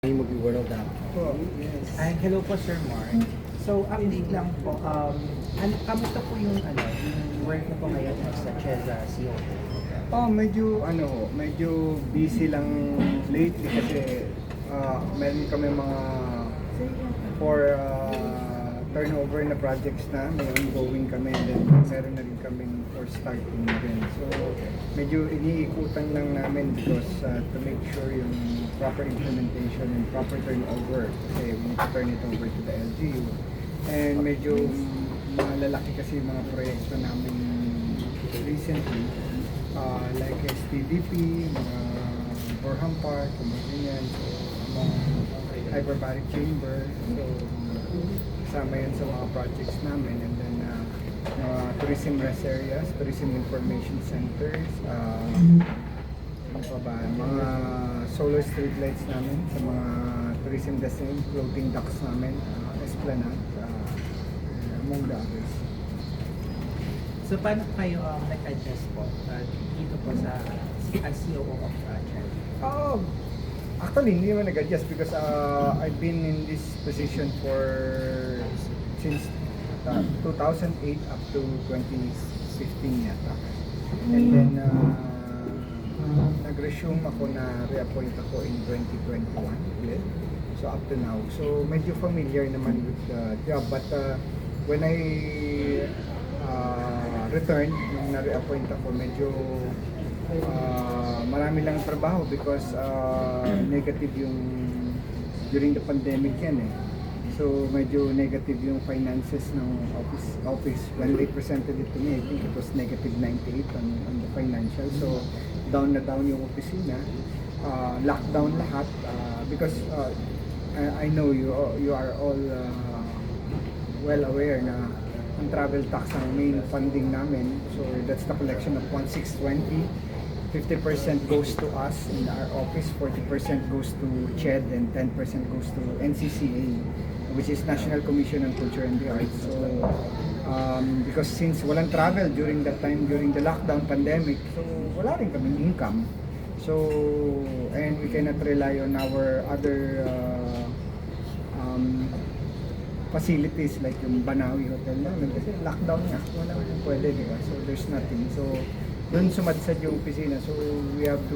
Mag-world up. Po, yes. Ay, hello po Sir Mark. So, update lang po. Kamusta po yung work mo po ngayon sa Cheza CEO? Medyo busy lang lately kasi meron kami mga for turnover na projects na may ongoing kami, and then meron na rin kami for starting din. So medyo iniikutan lang namin because to make sure yung proper implementation and proper turnover, kasi we need to turn it over to the LGU. And medyo malalaki kasi yung mga proyekto namin recently, like STDP, mga Borham Park, mga ganyan, so mga hyperbaric chamber, so kasama yun sa mga projects namin. And then mga tourism rest areas, tourism information centers, ano pa ba, mga solar street lights namin sa mga tourism destination, floating docks namin, Esplanade, among the others. So, paano kayo nag-adjust po dito po sa as COO of Cheza? Actually, hindi naman nag-adjust because I've been in this position since 2008 up to 2015 yata. And then nag-resume ako na reappoint ako in 2021 ulit. So up to now. So medyo familiar naman with the job, but when I returned, nung na-reappoint ako, medyo marami lang trabaho because negative yung during the pandemic yan eh. So medyo negative yung finances ng office. When they presented it to me, I think it was negative 98 on the financial. So down na down yung opisina, lockdown lahat because I know you are all well aware na ang travel tax ang main funding namin. So that's the collection of 1620. 50% goes to us in our office, 40% goes to CHED, and 10% goes to NCCA, which is National Commission on Culture and the Arts. So, because since walang travel during that time, during the lockdown pandemic, so wala rin kaming income. So, and we cannot rely on our other facilities like yung Banawi Hotel namin kasi lockdown nga, wala rin pwede, diba? So, there's nothing. So, doon sumadsad yung opisina, so we have to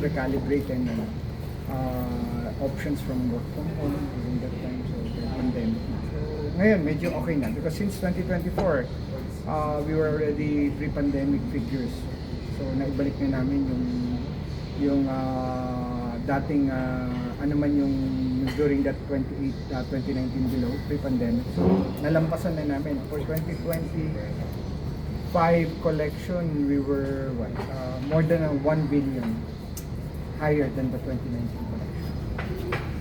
recalibrate and options from work from home during that time, so the pandemic. So ngayon medyo okay na because since 2024 we were already pre-pandemic figures, so naibalik na namin yung dating ano man yung during that 2019 below pre-pandemic, so nalampasan na namin for 2020 collection. We were more than 1 billion higher than the 2019 collection.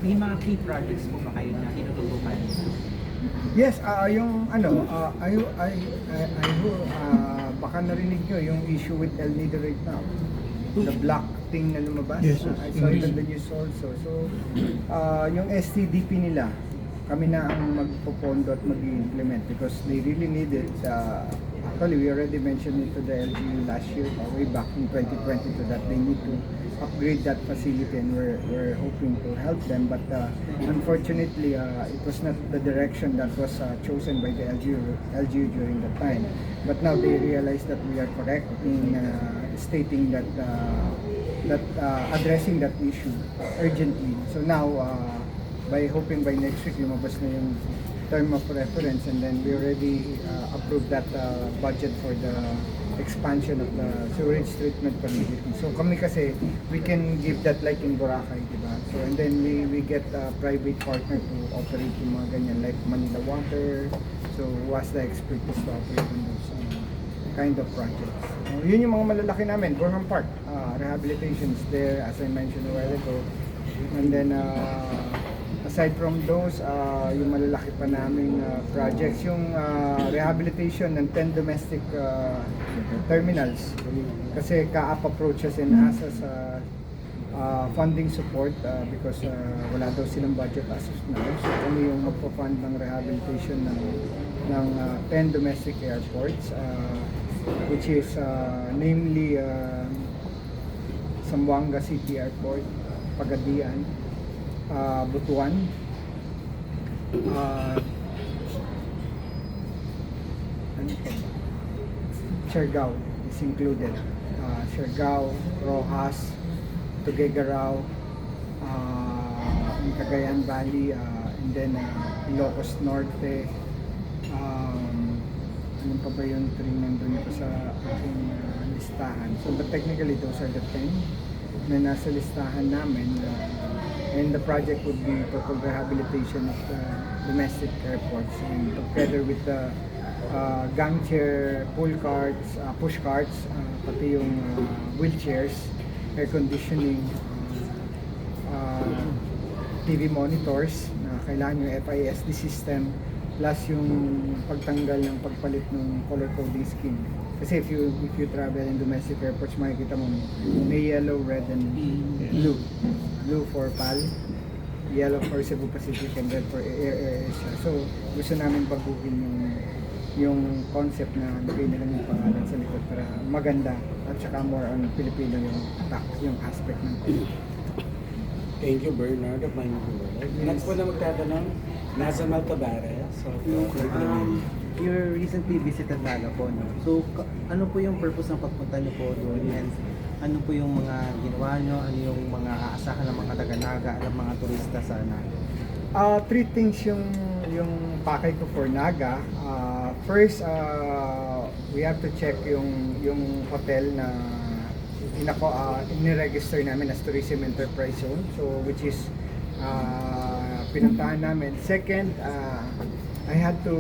May mga key projects po ba kayo na tinututukan? Yes, yung baka narinig nyo yung issue with El Nido right now. The black thing na lumabas. Yes, I saw it on the news also. So, yung STDP nila, kami na ang magpopondo at mag-implement because they really need it. Actually, we already mentioned it to the LGU last year, way back in 2020, to that they need to upgrade that facility, and we're hoping to help them. But unfortunately, it was not the direction that was chosen by the LGU during that time. But now they realize that we are correct in stating that addressing that issue urgently. So now, by hoping by next week, lumabas na yung term of reference, and then we already approved that budget for the expansion of the sewage treatment facility. So kami kasi, we can give that like in Boracay, diba? So and then we get a private partner to operate yung mga ganyan, like Manila Water, so who has the expertise to operate on those kind of projects. Yun yung mga malalaki namin. Borham Park, rehabilitation is there, as I mentioned a while ago. And then aside from those, yung malalaki pa naming projects, yung rehabilitation ng 10 domestic terminals. Kasi Kaap approaches and asks us funding support because wala daw silang budget as of now. So kami yung magpo-fund ng rehabilitation ng 10 domestic airports, which is namely Zamboanga City Airport, Pagadian, Butuan, ano pa ba? Siargao is included. Siargao, Rojas, Tuguegarao, in Cagayan Valley, and then Ilocos Norte. Ano pa ba yung 3 nandun pa sa aking listahan? So but technically those are the 10 na nasa listahan namin. And the project would be total rehabilitation of the domestic airports, and together with the gang chair, pull carts, push carts, pati yung wheelchairs, air conditioning, TV monitors na kailangan yung FISD system, plus yung pagtanggal ng pagpalit ng color coding scheme. Kasi if you travel in domestic airports, makikita mo may yellow, red, and blue. Blue for PAL, yellow for Cebu Pacific, and red for AirAsia. So gusto namin baguhin yung concept na lagay nila yung pangalan sa likod para maganda at saka more on Filipino yung aspect ng concept. Thank you, Bernardo. Next po na magtatanong, nasa Maltabares. So, You recently visited Naga po, no? So, ano po yung purpose ng pagpunta niyo po doon? And ano po yung mga ginawa niyo? Ano yung mga aasahan ng mga taga-Naga, ng mga turista sa Naga? 3 things yung pakay ko for Naga. First, we have to check yung hotel na iniregister namin as Tourism Enterprise Zone, so which is pinuntahan namin. Second, I had to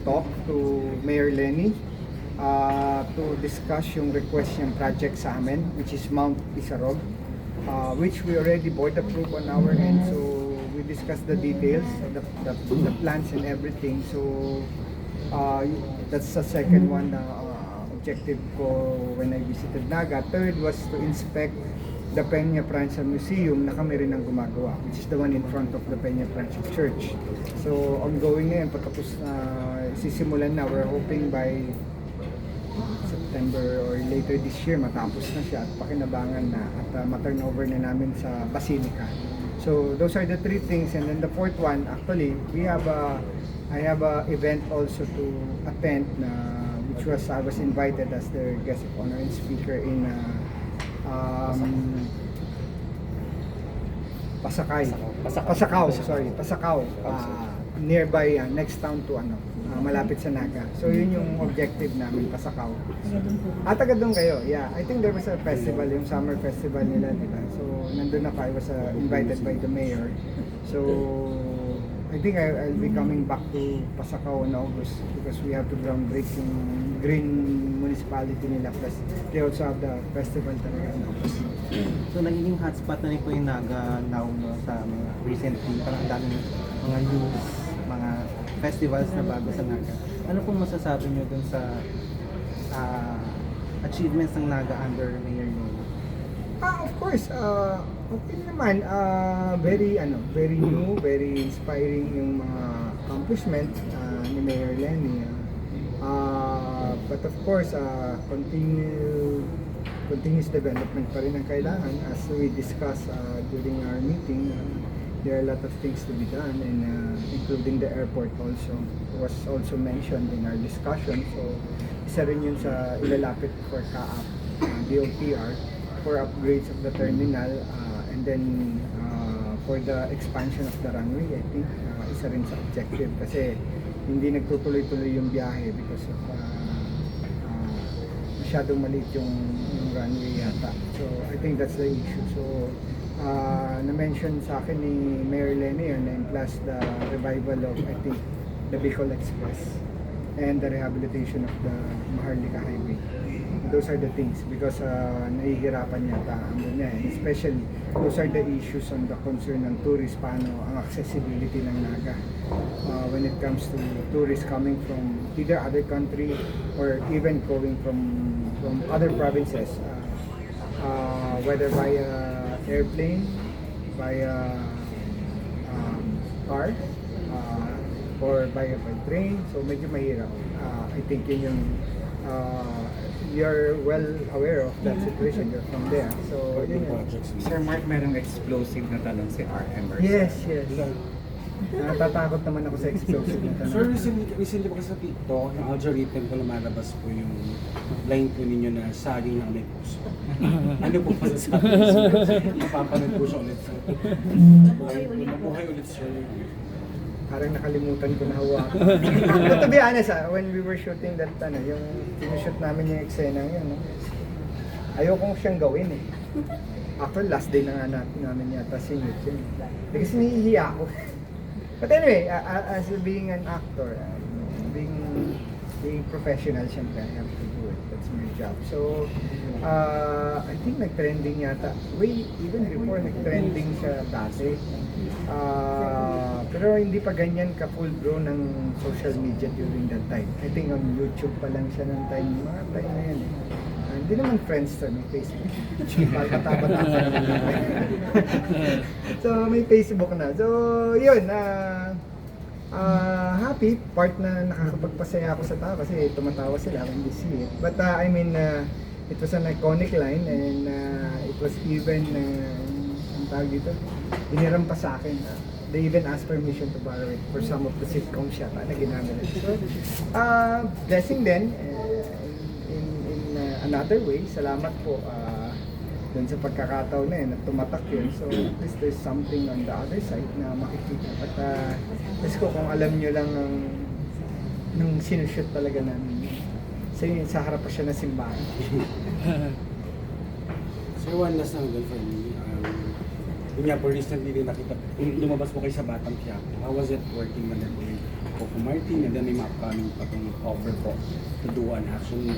talk to Mayor Lenny to discuss yung request yung project sa amin, which is Mount Isarog, which we already board approved on our end. So we discussed the details, the plans and everything. So that's the second one objective ko when I visited Naga. Third was to inspect the Peña Francia Museum na kami rin ang gumagawa, which is the one in front of the Peña Francia Church. So ongoing ngayon, patapos na sisimulan na. We're hoping by September or later this year matapos na siya at pakinabangan na at ma-turn over na namin sa Basilica. So those are the 3 things, and then the fourth one, actually I have a event also to attend na which was I was invited as their guest of honor and speaker in Pasacao, nearby, next town to malapit sa Naga. So yun yung objective namin, Pasacao. Taga doon kayo, yeah. I think there was a festival, yung summer festival nila, di ba? So nandun ako, I was invited by the mayor. So I think I'll be coming back to Pasacao in August because we have to groundbreak yung green municipality nila, plus they also have the festival talaga in August. So, nagiging hotspot na rin po yung Naga now, no, sa mga recently, parang ang daming mga news, mga festivals na bago sa Naga. Ano pong masasabi niyo dun sa achievements ng Naga under Mayor Nono? Of course, okay naman, very new, very inspiring yung mga accomplishment ni Mayor Lenny. But of course, continuous development pa rin ang kailangan. As we discussed during our meeting, there are a lot of things to be done, and including the airport also was also mentioned in our discussion. So isa rin yun sa ilalapit for CAAP, DOTR, for upgrades of the terminal, and then for the expansion of the runway. I think isa rin sa objective kasi hindi nagtutuloy-tuloy yung biyahe because of masyadong maliit yung runway yata. So I think that's the issue. So na-mention sa akin ni Mayor Lenny yun, and plus the revival of, I think, the Bicol Express and the rehabilitation of the Maharlika Highway. Those are the things because nahihirapan yata ang niya, and especially those are the issues on the concern ng tourists, paano ang accessibility ng Naga when it comes to tourists coming from either other country or even going from other provinces, whether via airplane, via car, or by train. So medyo mahirap. I think yun yung you're well aware of that situation. You're from there. So, Working yun yun. projects. Sir Mark, merong explosive na tanong si RM Emerson. Yes, yes. Natatakot naman ako sa explosive na tanong. Sir, recently ba kasi sa TikTok, yung algorithm ko lumalabas po yung line po ninyo na saging na may puso. Ano po masasabi niyo, sir? Napapanood po siya ulit, sir. Nabuhay ulit, sir. Parang nakalimutan ko na hawakan. But to be honest, when we were shooting that, yung sinushoot namin yung eksena yun, ayokong siyang gawin eh. Actually, last day na nga namin yata sinute yun. Kasi nahihiya ako. But anyway, as being an actor, being professional, syempre, I have to do it. That's my job. So, I think nag-trending yata. Even before nag-trending siya dati. Pero hindi pa ganyan ka-full bro ng social media during that time. I think on YouTube pa lang siya ng time. Mga time na yan eh. Hindi naman Friendster, may Facebook. Bata-bata pa naman. So, may Facebook na. So, yun. Happy. Part na nakakapagpasaya ako sa tao kasi tumatawa sila when they see it. But I mean, it was an iconic line and it was even, ang tawag dito, iniram pa sa akin. They even asked permission to borrow it for some of the sitcoms siya na ginamit. So, blessing din. In another way, salamat po dun sa pagkakataon na yun at tumatak yun. So at least there's something on the other side na makikita. At let's go kung alam nyo lang ng sinushoot talaga namin. Sa harap pa siya na simbahan. Sir, one last na for me. Yun nga po, recently din nakita, lumabas po kayo sa Batang Quiapo. How was it working man po with Coco Martin and then may upcoming pa itong offer po to do an action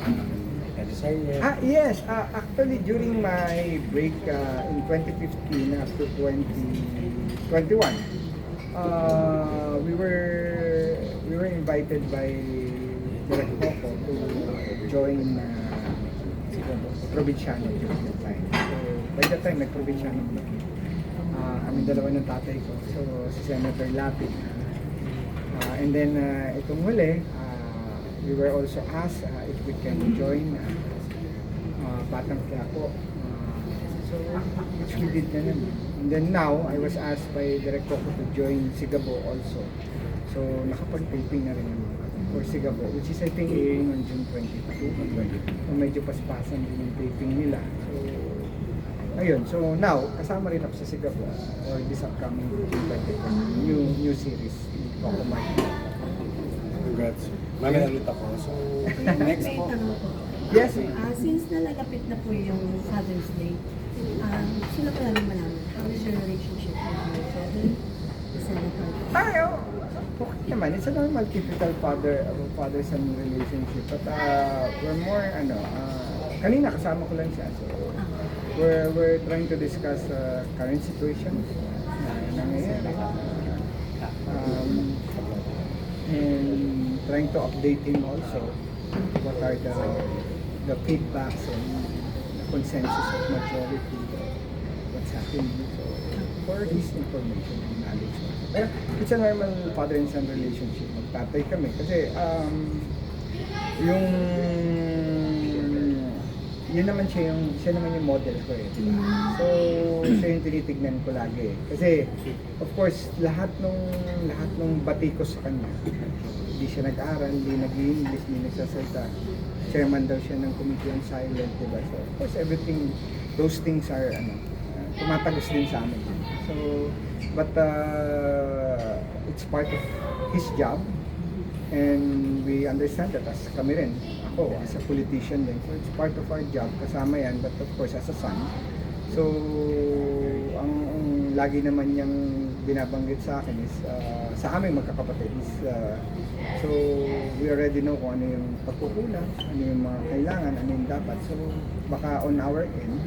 teleserye? Yes. Actually, during my break in 2015 up to 2021, we were invited by Direk Coco to join Provinciano during that time. So, by that time, nag-Provinciano kami. Kami dalawa ng tatay ko. So, si Senator Lapid. And then, itong huli, we were also asked if we can join Batang Quiapo. So, which we did na naman. And then now, I was asked by Direk Coco to join Sigabo also. So, nakapag-taping na rin naman for Sigabo, which is I think airing on June 22 or 22. So, medyo paspasan din yung taping nila. So, ayun. So, now, kasama rin ako sa Sigabo or this upcoming June 22 new series, Coco Martin. Congrats. Mamaya ulit ako. So, next po. Yes. Since nalagapit na po yung Father's Day, sino pa lang malaman? How is your relationship with your father, the senator? Okay naman. It's a normal, typical father-son relationship. But we're more, kanina kasama ko lang siya. So, we're trying to discuss current situation na nangyayari. And trying to update him also what are the feedbacks and the consensus of majority what's happening. So for his information and knowledge. Pero it's a normal father and son relationship. Magtatay kami kasi yun naman siya naman yung model ko eh. Diba? So, siya yung tinitignan ko lagi eh. Kasi, of course, lahat nung bati ko sa kanya, hindi siya nag-aral, hindi nag-English, hindi nagsasalita. Chairman daw siya ng Committee on Silent, diba? So, of course, those things are, tumatagos din sa amin. So, but, it's part of his job, and we understand that as kami rin. Ako, as a politician din. So, it's part of our job. Kasama yan. But of course, as a son. So, ang lagi naman niyang binabanggit sa akin is, sa aming magkakapatid is, so, we already know kung ano yung pagkukulang, ano yung mga kailangan, ano yung dapat. So, baka on our end,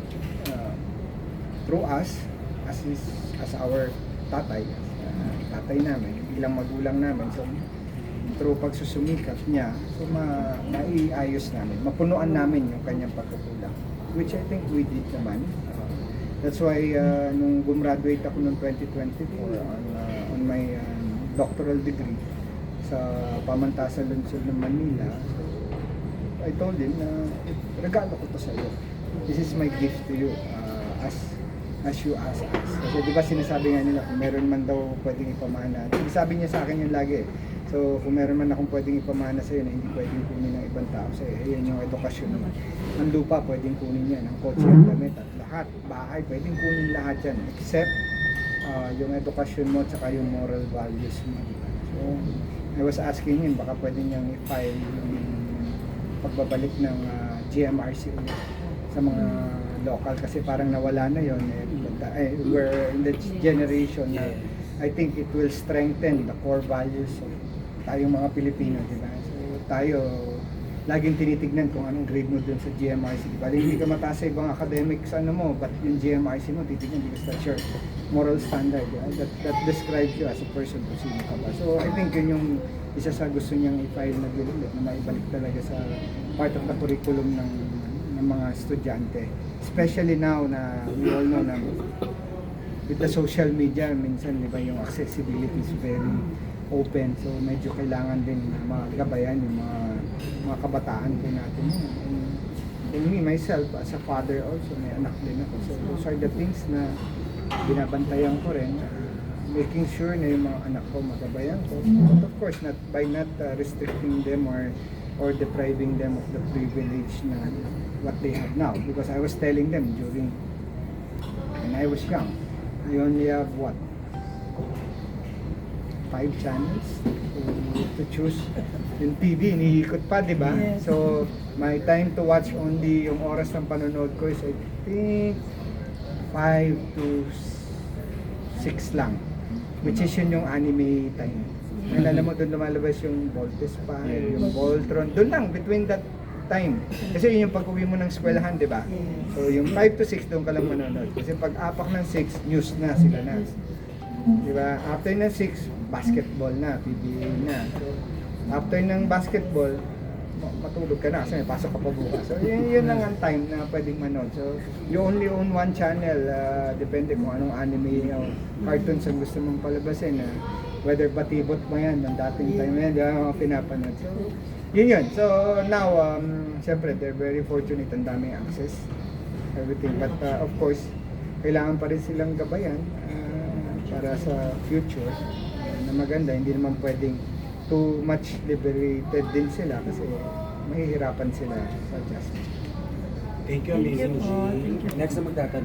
through us, as our tatay, tatay namin, bilang magulang namin. So, through pagsusumikap niya, so maiayos namin, mapunuan namin yung kanyang pagkukulang, which I think we did naman. That's why nung gumraduate ako noong 2024 on my doctoral degree sa Pamantasan Lungsod ng Manila, so, I told him na regalo ko to sa iyo. This is my gift to you as you ask us. Kasi di ba sinasabi nga nila kung meron man daw pwedeng ipamana. Sabi niya sa akin yun lagi. So kung meron man akong pwedeng ipamana sa iyo na hindi pwedeng kunin ng ibang tao sa iyo, yan yung edukasyon naman. Ang lupa pwedeng kunin yan, ang kotse, ang damit at lahat, bahay pwedeng kunin lahat yan except yung edukasyon mo at saka yung moral values mo. So I was asking him baka pwede niyang i-file yung pagbabalik ng GMRC ulit sa mga local kasi parang nawala na yon we're in the generation na I think it will strengthen the core values of tayong mga Pilipino, di ba? So tayo laging tinitignan kung anong grade mo dun sa GMRC, di ba? Hindi ka mataas sa ibang academics ano mo, but yung GMRC mo titignan because that's your moral standard, di ba? That describes you as a person kung sino ka ba. So I think yun yung isa sa gusto niyang i-file na bill ulit, na maibalik talaga sa part of the curriculum ng mga estudyante. Especially now na we all know na with the social media, minsan di ba yung accessibility is very open. So medyo kailangan din magabayan yung mga kabataan po natin. And me, myself, as a father also, may anak din ako. So those are the things na binabantayan ko rin. Making sure na yung mga anak ko magabayan ko. But of course, not restricting them or depriving them of the privilege na what they have now. Because I was telling them when I was young, I only have 5 channels to choose. Yung TV, iniikot pa, di ba? Yes. So, my time to watch only yung oras ng panonood ko is I think 5 to 6 lang. Which is yun yung anime time. And alam mo, doon lumalabas yung Voltes pa, yung Voltron. Doon lang, between that time. Kasi yun yung pag-uwi mo ng eskwelahan, di ba? So yung 5 to 6 doon ka lang manonood. Kasi pag apak ng 6, news na sila na. Di ba? After ng 6, basketball na, PBA na. So after ng basketball, matulog ka na kasi may pasok ka pa bukas. So yun lang ang time na pwedeng manood. So you only own one channel, depende kung anong anime o cartoons ang gusto mong palabasin. Whether batibot mo yan, ng dating time yan, di ba, mga pinapanood. So yun. So now, syempre, they're very fortunate, ang daming access, everything. But of course, kailangan pa rin silang gabayan para sa future na maganda. Hindi naman pwedeng too much liberated din sila kasi mahihirapan sila sa justice. Thank you, Amazing Thank you po. G. Next na magtatanong.